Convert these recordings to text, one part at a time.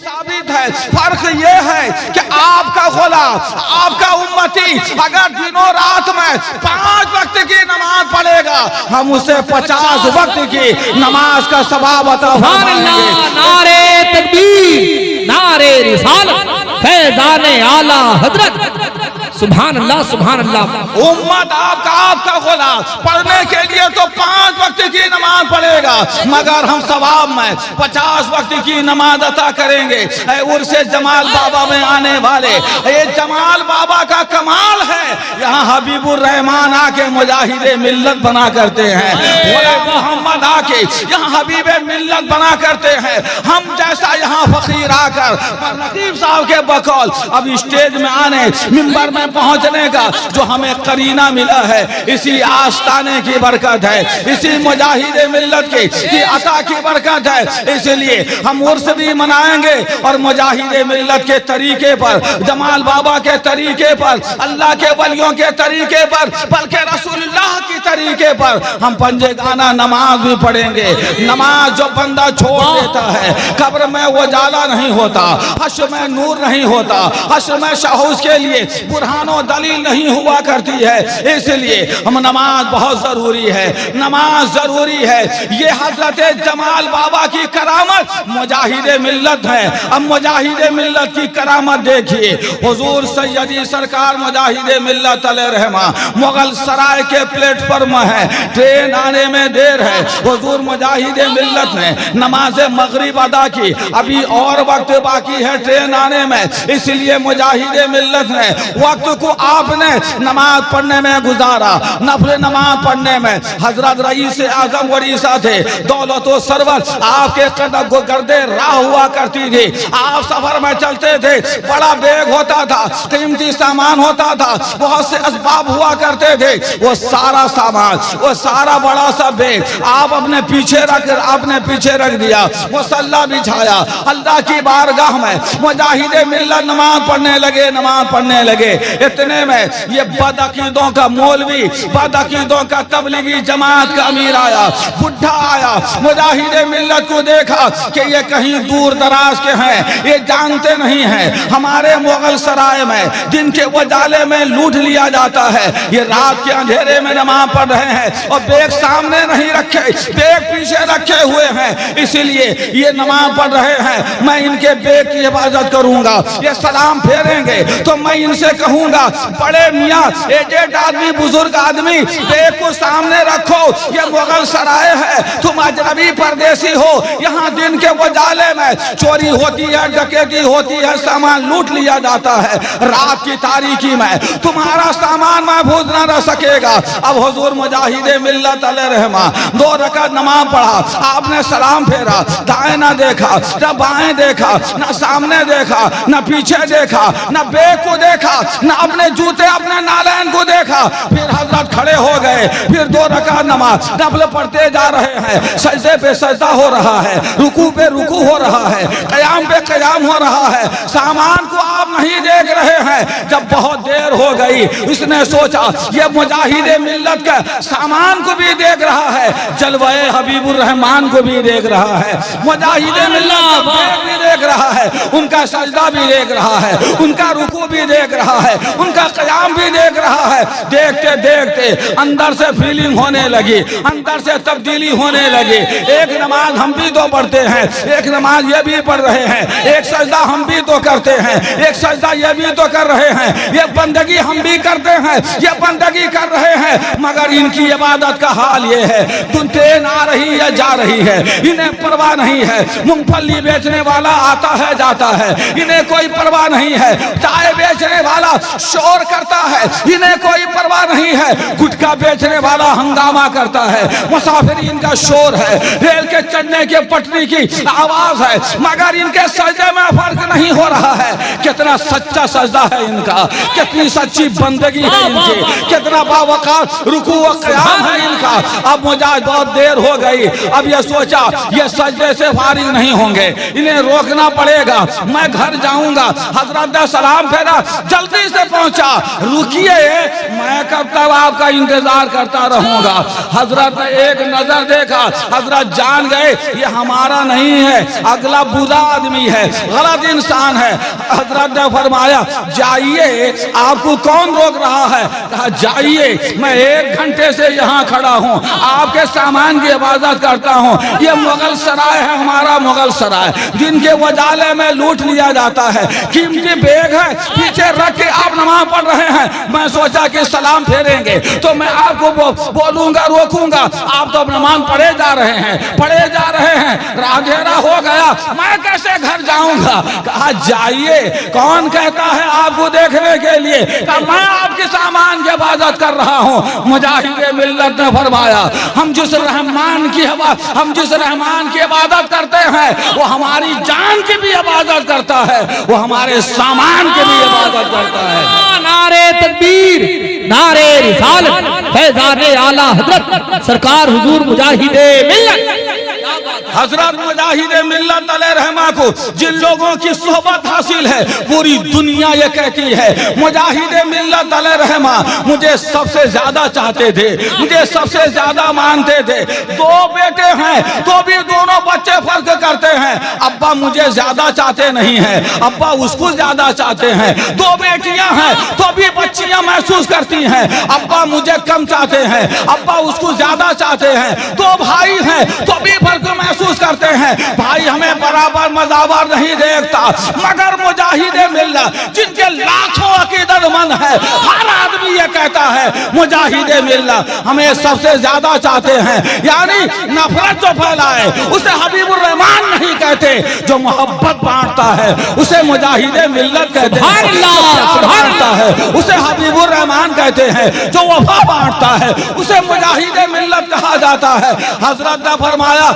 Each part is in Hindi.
साबित है। फर्क ये है कि आपका गुलाम, आपका उम्मती अगर दिनों रात में 5 वक्त की नमाज पढ़ेगा, हम उसे 50 वक्त की नमाज का सवाब अता फरमाएंगे। नारे तकबीर, नारे रिसालत, फैज़ाने आला हजरत, सुभान अल्लाह, सुभान अल्लाह। उम्मत आपका गुलाम पढ़ने के लिए तो 5 वक्त की नमाज पढ़ेगा, मगर हम सवाब में 50 वक्त की नमाज अता करेंगे। उर्से जमाल बाबा में आने वाले ये जमाल बाबा का कमाल है। यहाँ हबीबुर रहमान आके मुजाहिदे मिल्लत बना करते हैं, गुलाम मोहम्मद आके यहाँ हबीबे मिल्लत बना करते हैं। हम जैसा यहाँ फकीर आकर नकीब साहब के बकौल अब स्टेज में आने, मिंबर में पहुंचने का जो हमें करीना मिला है, इसी आस्ताने की बरकत है, इसी मुजाहिदे मिल्लत की अता की बरकत है। इसलिए हम उर्स भी मनाएंगे और मुजाहिदे मिल्लत के तरीके पर, जमाल बाबा के तरीके पर, अल्लाह के वलियों के तरीके पर, बल्कि रसूलुल्लाह की तरीके पर हम पंजे गाना नमाज भी पढ़ेंगे। नमाज जो बंदा छोड़ देता है, कब्र में वो जाला नहीं होता, हश्र में नूर नहीं होता, हश्र में शाहूस के लिए बुरहानो दलील नहीं हुआ करती है। इसलिए हम नमाज बहुत जरूरी है, नमाज जरूरी है। ये हजरत जमाल बाबा की करामत मुजाहिदे मिल्लत है। अब मुजाहिदे मिल्लत की करामत देखिए, हुजूर सैयदी सरकार मुजाहिदे मिल्लत अलैहि रहमा मुगल सराय के प्लेटफॉर्म है, ट्रेन आने में देर है। हुजूर मुजाहिदे मिल्लत ने नमाज मगरिब अदा की, अभी और वक्त बाकी है ट्रेन आने में, इसलिए मुजाहिदे मिल्लत ने वक्त को आपने नमाज पढ़ने में गुजारा, नफल नमाज पढ़ने में। हजरत रईस आजम उड़ीसा थे, दौलतो सरवर आपके कदम को गर्दे राह हुआ करती थी। आप सफर में चलते थे, बड़ा बैग होता था, कीमती सामान होता था, बहुत से असबाब हुआ करते थे। वो सारा सामान, वो सारा बड़ा सा बैग आप अपने पीछे रख दिया, मुसल्ला बिछाया, अल्लाह की बारगाह में मुजाहिदे मिल्लत नमाज पढ़ने लगे। इतने में ये बदअकीदों का मौलवी, बदअकीदों का तबलीगी जमात का अमीर आया, बुढ़ा आया, मुजाहिदे मिल्लत को देखा कि ये कहीं दूर दराज के हैं, ये जानते नहीं हैं हमारे मुगल सराय में दिन के उजाले में लूट लिया जाता है, ये रात के अंधेरे में नमाज पढ़ रहे हैं और बैग सामने नहीं रखे, बैग पीछे रखे हुए हैं, इसीलिए ये नमाज पढ़ रहे हैं। मैं इनके बैग की हिफाजत करूंगा, ये सलाम फेरेंगे तो मैं इनसे कहूंगा, बड़े मियाँ एजेड आदमी, बुजुर्ग आदमी, बैग को सामने रखो, ये मुगल सराय है, तुम अजनबी परदेसी हो, यहाँ दिन के उजाले में चोरी होती है, डकैती होती है, सामान लूट लिया जाता है, रात की तारीकी में तुम्हारा सामान महफूज न रह सकेगा। अब हुजूर मुजाहिदे मिल्लत अलैहि रहमा 2 रकात नमाज पढ़ा, आपने सलाम फेरा, दाएं ना देखा, न बाएं देखा, न सामने देखा, न पीछे देखा, न बैग को देखा, न अपने जूते, अपने नालैन को देखा। फिर हजरत खड़े हो गए, फिर 2 रकात नमाज नफल पढ़ते जा रहे हैं, सजदे पे सजदा हो रहा है, रुकू पे रुकू हो रहा है, कयाम पे कयाम हो रहा है, सामान को आप नहीं देख रहे हैं। जब बहुत देर हो गई, इसने सोचा ये मुजाहिदे मिल्लत का सामान को भी देख रहा है, जलवाए हबीबुर रहमान को भी देख रहा है, मुजाहिदे मिल्लत भी देख रहा है, उनका सजदा भी देख रहा है, उनका रुकू भी देख रहा है, उनका कयाम भी देख रहा है। देखते देखते अंदर से फीलिंग होने लगी, अंदर से तब्दीली होने लगी। एक नमाज हम भी तो पढ़ते हैं, एक नमाज ये भी पढ़ रहे हैं, एक सजदा हम भी तो करते हैं, एक सजदा ये भी तो कर रहे हैं, ये बंदगी हम भी करते हैं, ये बंदगी कर रहे हैं, मगर इनकी इबादत का हाल ये है, तुम ट्रेन आ रही है जा रही है, इन्हें परवाह नहीं है, मूंगफली बेचने वाला आता है जाता है, इन्हें कोई परवाह नहीं है, चाय बेचने वाला शोर करता है, इन्हें कोई परवाह नहीं है, गुटखा बेचने वाला हंगामा करता है, मुसाफिरीन का शोर है, रेल के चढ़ने के पटरी की आवाज है, मगर इनके सजदे में फर्क नहीं हो रहा है। कितना सच्चा सजदा है इनका, कितनी सच्ची बंदगी है इनकी, कितना बावकार रुकू व क़याम है इनका। अब मुझे बहुत देर हो गई, अब ये सोचा ये सजदे से फारिग नहीं होंगे, इन्हें रोकना पड़ेगा। मैं मैं घर जाऊंगा। हजरत ने सलाम फेरा, जल्दी से पहुंचा। रुकिए, मैं कब तक आपका इंतजार करता रहूंगा। हजरत ने एक नजर देखा, हजरत जान गए ये हमारा नहीं है, अगला बुरा आदमी है, गलत इंसान है। हजरत ने फरमाया जाइए, आपको कौन रोक रहा है? कहा जाइए, मैं 1 घंटे से यहाँ खड़ा हूँ, आपके सामान की हिफाजत करता हूँ। ये मुगल सराय है, हमारा मुगल सराय, जिनके वजाले में लूट लिया जाता है। कीमती बैग है, पीछे रख के आप नमाज पढ़ रहे हैं। मैं सोचा कि सलाम फेरेंगे तो मैं आपको बोलूंगा, रोकूंगा। आप तो नमाज पढ़े जा रहे हैं, पढ़े जा रहे हैं, अंधेरा हो गया, मैं कैसे घर जाऊंगा? कहा जाइए, कौन कहता है आपको देखने के लिए? कहा मैं आपके सामान की हिफाजत कर रहा हूँ। मुजाहिद मिल्लत ने फरमाया हम जिस रहमान की इबादत करते हैं वो हमारी जान की भी इबादत करता है, वो हमारे सामान की भी इबादत करता है। नारे तकबीर, नारे रिसालत, फैज़ाने आला हजरत सरकार हुजूर मुजाहिदे मिल्लत। हजरत मुजाहिदे मिल्लत अलैहि रहमा को जिन लोगों की सोहबत हासिल है पूरी दुनिया ये कहती है मुजाहिदे मिल्लत अलैहि रहमा मुझे सबसे ज्यादा चाहते थे, मुझे सबसे ज्यादा मानते थे। 2 बेटे हैं तो भी दोनों बच्चे फर्क करते हैं, अब्बा मुझे ज्यादा चाहते नहीं है, अब्बा उसको ज्यादा चाहते हैं। 2 बेटियां हैं तो भी बच्चियां महसूस करती हैं अब्बा मुझे कम चाहते हैं, अब्बा उसको ज्यादा चाहते हैं। 2 भाई हैं तो भी फर्क महसूस करते हैं, भाई हमें बराबर मजावर नहीं देखता। मगर मुजाहिदे मिल्लत जिनके लाखों अकीदतमंद है, हर आदमी ये कहता है मुजाहिदे मिल्लत हमें सबसे ज्यादा चाहते हैं। यानी नफरत जो फैलाए उसे हबीबुर रहमान नहीं कहते, जो मोहब्बत बांटता है उसे मुजाहिदे मिल्लत कहते हैं। बांटता है उसे हबीबुर रहमान कहते हैं, जो वफा बांटता है उसे मुजाहिदे मिल्लत कहा जाता है। हजरत ने फरमाया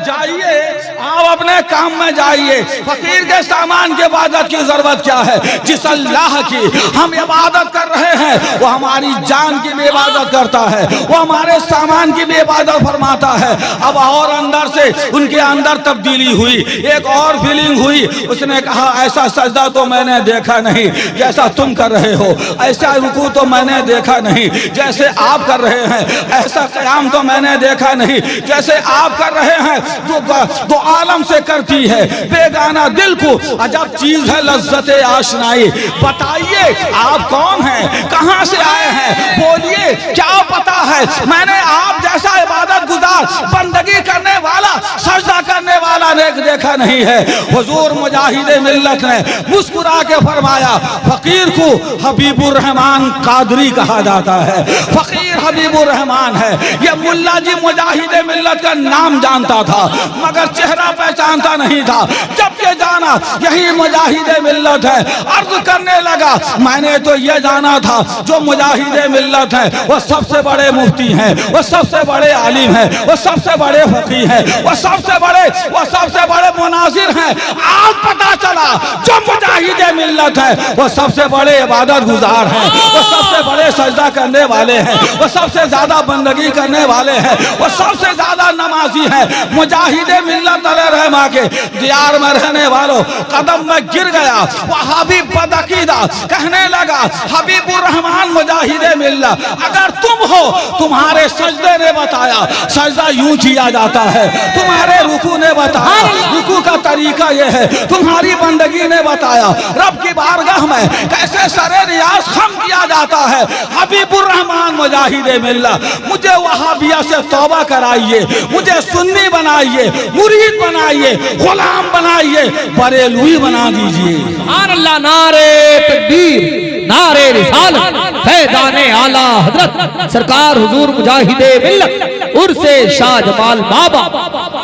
जाइए, आप अपने काम में जाइए, फकीर के सामान की इबादत की जरूरत क्या है? जिस अल्लाह की हम इबादत कर रहे हैं वो हमारी जान की भी इबादत करता है, वो हमारे सामान की भी इबादत फरमाता है। अब और अंदर से उनके अंदर तब्दीली हुई, एक और फीलिंग हुई। उसने कहा ऐसा सजदा तो मैंने देखा नहीं जैसा तुम कर रहे हो, ऐसा रुकू तो मैंने देखा नहीं जैसे आप कर रहे हैं, ऐसा क़याम तो मैंने देखा नहीं जैसे आप कर रहे हैं। जो आलम से करती है बेगाना दिल को अजब चीज है लज्जते आशनाई। बताइए आप कौन हैं, कहां से आए हैं, बोलिए क्या पता है? मैंने आप जैसा इबादत गुजार, बंदगी करने वाला, सजदा करने वाला ने देखा नहीं है। हुजूर मुजाहिदे मिल्लत ने मुस्कुरा के फरमाया फकीर को हबीबुर रहमान कादरी कहा जाता है, फकीर हबीबुर रहमान है। ये मुल्ला जी मुजाहिदे मिल्लत का नाम जानता था मगर चेहरा पहचानता नहीं था। जब ये जाना यही मुजाहिदे मिल्लत है, अर्ज करने लगा मैंने तो ये जाना था जो मुजाहिदे मिल्लत है वो सबसे बड़े मुफ्ती हैं, वो सबसे बड़े आलिम हैं, वो सबसे बड़े फकीह हैं, वो सबसे बड़े मुनाजिर हैं। आज पता चला जो मुजाहिदे मिल्लत है वो सबसे बड़े इबादत गुजार हैं, वो सबसे बड़े सजदा करने वाले हैं, वो सबसे ज्यादा बंदगी करने वाले हैं, वो सबसे ज्यादा नमाजी हैं। मुजाहिदे मिल्लत अलैहि रहमा के दियार में रहने वालों कदम में गिर गया। वहाबी बदअकीदा कहने लगा हबीबुर रहमान मुजाहिदे मिल्लत अगर तुम हो, तुम्हारे सजदे ने बताया सजदा यूं किया जाता है, तुम्हारे रुकू ने बताया रुकू का तरीका यह है, तुम्हारी बंदगी ने बताया रब की बारगाह में कैसे सरे रियाज खम किया जाता है। हबीबुर रहमान मुजाहिदे मिल्लत मुझे वहाबिया से तौबा कराइए, मुझे सुन्नी बनाइए, मुरीद बनाइए, गुलाम बनाइए, बरेलवी बना दीजिए। सुभान अल्लाह, नारे तकबीर, नारे रिसालत, फैज़ाने आला हजरत सरकार हुजूर मुजाहिदे मिल्लत उर्से शाह जमाल बाबा।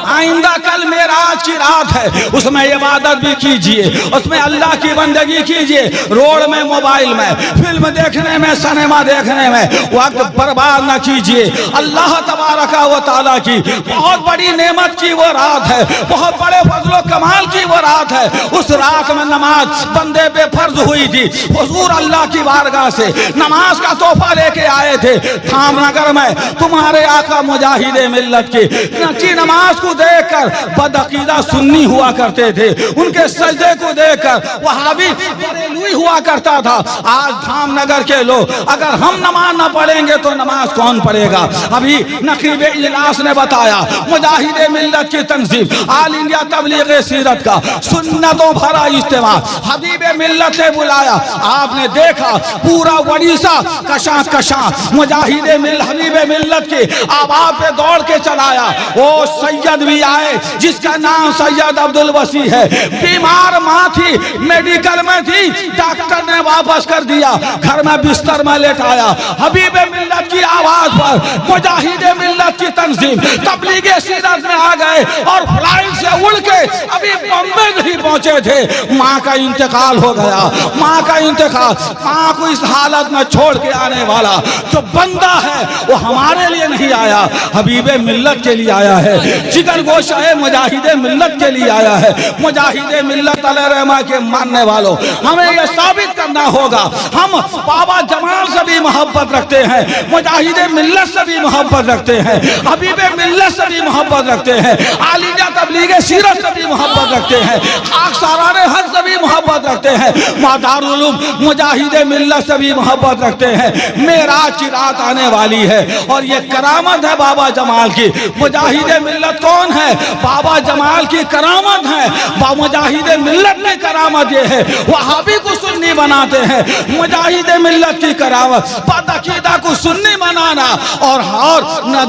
आइंदा कल मेराज की रात है, उसमें इबादत भी कीजिए, उसमें अल्लाह की बंदगी कीजिए। रोड में, मोबाइल में, फिल्म देखने में, सिनेमा देखने में वक्त बर्बाद न कीजिए। अल्लाह तबारका व तआला की बहुत बड़ी नेमत की वो रात है, बहुत बड़े फजलो कमाल की वो रात है। उस रात में नमाज बंदे पे फर्ज हुई थी। हुजूर अल्लाह की बारगाह से नमाज का तोहफा लेके आए थे। धामनगर में तुम्हारे आका मुजाहिदे मिल्लत की नमाज को देखकर बदअकीदा सुन्नी हुआ करते थे, उनके सजदे को देखकर वहाबी बरेलवी हुआ करता था। आज धामनगर के लोग अगर हम नमाज ना पढ़ेंगे तो नमाज कौन पढ़ेगा? अभी नकीब इजलास ने बताया मुजाहिदे मिल्लत की तंजीम आल इंडिया तबलीग सीरत का सुन्नतों भरा इज्तिमा हबीबे मिल्लत ने बुलाया। आपने देखा पूरा उड़ीसा कशा कशा मुजाहिदे हबीबे मिल्लत की आवाज पे दौड़ के चलाया। वो सैयद भी आए जिसका नाम सैयद अब्दुल वसी है। बीमार माँ थी, मेडिकल में थी, डॉक्टर ने वापस कर दिया, घर में बिस्तर में लेटाया। हबीबे मिल्लत की आवाज पर मुजाहिदे मिल्लत की तंजीम तबलीगे सीरत में आ गए और फ्लाइट से उड़ के अभी बम्बे नहीं पहुंचे थे, माँ का इंतकाल हो गया। माँ का इंतकाल, माँ को इस हालत में छोड़ के आने वाला जो बंदा है वो हमारे लिए नहीं आया, हबीबे मिल्लत के लिए आया है। जिगर गोशा है मुजाहिदे मिल्लत के लिए आया है। मुजाहिदे मिल्लत अलैहिर्रहमा के मानने वालों, हमें यह साबित करना होगा हम बाबा जमाल से भी मोहब्बत रखते हैं, मुजाहिदे मिल्लत से भी मोहब्बत रखते हैं, हबीबे मिल्लत से भी मोहब्बत रखते हैं, आल इंडिया तबलीगे सीरत से भी मोहब्बत रखते हैं, आखसाराने हक से भी मोहब्बत रखते हैं, मादारुल उलूम मुजाहिदे मिल्लत से भी मोहब्बत रखते हैं। मेराज की रात आने वाली है और ये करामत है बाबा जमाल की। मुजाहिदे मिल्लत कौन है? बाबा जमाल की करामत है। मुजाहिदे मिल्लत की करामत ये है, वहाबी को सुन्नी बनाते हैं, मुजाहिदे मिल्लत की करामत बदअकीदा को सुन्नी बनाना और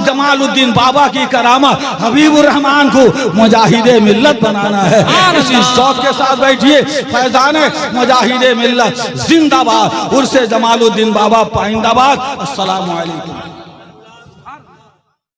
जमालुद्दीन बाबा की करामत हबीबुर रहमान को मुजाहिदे मिल्लत बनाना है। इसी शौक के साथ बैठिए। फैजाने मुजाहिदे मिल्लत जिंदाबाद, उर्से जमालुद्दीन बाबा पाइंदाबाद। अस्सलामु अलैकुम।